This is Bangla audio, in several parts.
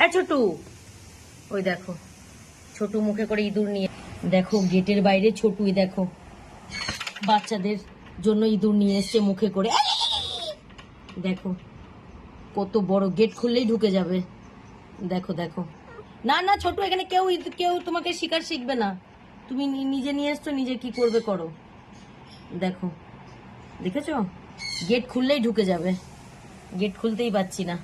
হ্যাঁ ছোটু, ওই দেখো ছোটু মুখে করে ইঁদুর নিয়ে, দেখো গেটের বাইরে ছোটুই দেখো বাচ্চাদের জন্য ইঁদুর নিয়ে এসছে মুখে করে। দেখো কত বড়, গেট খুললেই ঢুকে যাবে। দেখো দেখো, না না ছোটু, এখানে কেউ কেউ তোমাকে শিকার শিখবে না, তুমি নিজে নিয়ে এসছো, নিজে কি করবে করো। দেখো দেখেছো, গেট খুললেই ঢুকে যাবে, গেট খুলতেই পারছি না।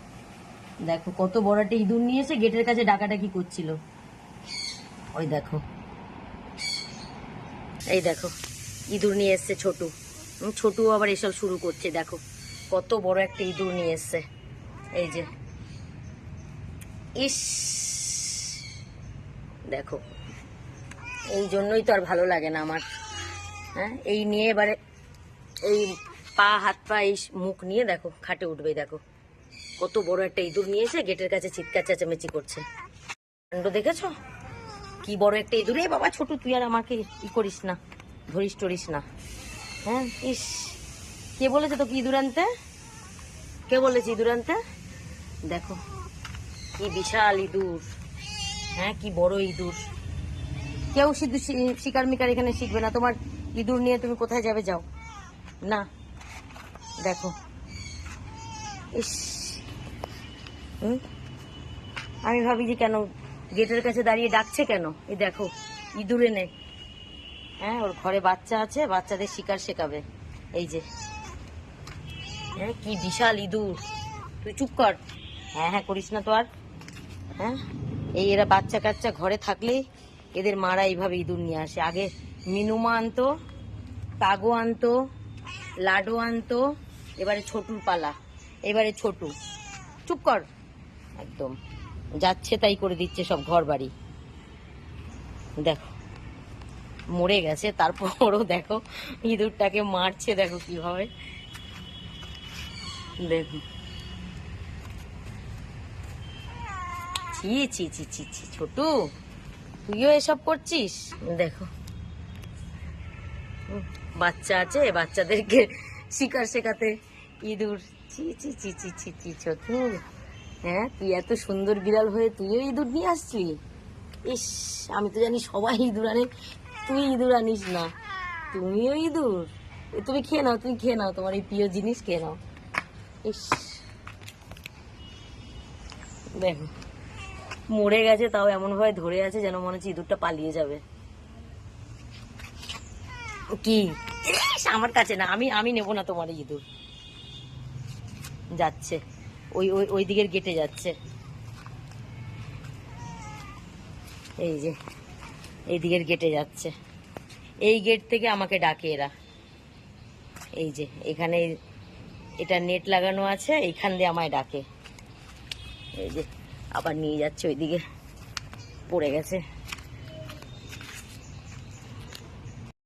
দেখো কত বড় একটা ইঁদুর নিয়ে এসে গেটের কাছে ডাকাডাকি করছিল। ওই দেখো, এই দেখো ইঁদুর নিয়ে এসছে ছোটু। ছোটু আবার এসব শুরু করছে। দেখো কত বড় একটা ইঁদুর নিয়ে এসছে, এই যে। ইস, দেখো এই জন্যই তো আর ভালো লাগে না আমার। হ্যাঁ, এই নিয়ে এবারে এই পা হাত পা এই মুখ নিয়ে দেখো খাটে উঠবে। দেখো কত বড় একটা ইঁদুর নিয়ে এসে গেটের কাছে চিৎকার চেঁচামেচি করছে। কাণ্ড দেখেছো, কি বড় একটা ইঁদুর। এ বাবা ছোটু, তুই আর আমাকে ই করিস না, ধরিস টরিস না। হ্যাঁ, ইস, কে বলেছে তোকে ইঁদুর আনতে? কে বলেছে ইঁদুর আনতে? দেখো কি বিশাল ইঁদুর, হ্যাঁ কি বড় ইঁদুর। কেউ শুধু শিকার মিকার এখানে শিখবে না। তোমার ইঁদুর নিয়ে তুমি কোথায় যাবে, যাও না। দেখো ইস, আমি ভাবি যে কেন গেটের কাছে দাঁড়িয়ে ডাকছে কেন। এই দেখো ইঁদুর এনে, হ্যাঁ ওর ঘরে বাচ্চা আছে, বাচ্চাদের শিকার শেখাবে। এই যে, হ্যাঁ কি বিশাল ইঁদুর। তুই চুপ কর, হ্যাঁ হ্যাঁ করিস না তো আর। হ্যাঁ, এই এরা বাচ্চা কাচ্চা ঘরে থাকলে এদের মারা এইভাবে ইঁদুর নিয়ে আসে। আগে মিনুমা আনতো, কাগো আনতো, লাডো আনতো, এবারে ছোটুর পালা, এবারে ছোটু। চুপ কর একদম, যাচ্ছে তাই করে দিচ্ছে সব ঘর বাড়ি। দেখো মরে গেছে, তারপরও দেখো ইঁদুরটাকে মারছে, দেখো কিভাবে। দেখো, ছি ছি ছি ছি ছি, ছোটু তুইও এসব করছিস। দেখো বাচ্চা আছে, বাচ্চাদেরকে শিকার শেখাতে ইঁদুর। ছি ছি ছি ছি ছি ছি ছোটু, হ্যাঁ তুই এত সুন্দর বিড়াল হয়ে তুইও ইঁদুর নিয়ে আসলি। ইস, আমি তো জানি সবাই ইঁদুর আনে, তুই ইঁদুর আনিস না। তুমিও ইঁদুর, তুমি খেয়ে নাও, তুমি খেয়ে নাও, তোমার এই প্রিয় জিনিস খেয়ে নাও। ইস, দেখো মরে গেছে, তাও এমন ভাবে ধরে আছে যেন মনে হচ্ছে ইঁদুরটা পালিয়ে যাবে। কি আমার কাছে না, আমি আমি নেবো না তোমার ইঁদুর। যাচ্ছে ওই ওই ওই দিকের গেটে যাচ্ছে, এই যে এই দিকের গেটে যাচ্ছে। এই গেট থেকে আমাকে ডাকে এরা। এই যে এখানে এটা নেট লাগানো আছে, এইখান দিয়ে আমায় ডাকে। এই যে আবার নিয়ে যাচ্ছে ওইদিকে, পড়ে গেছে।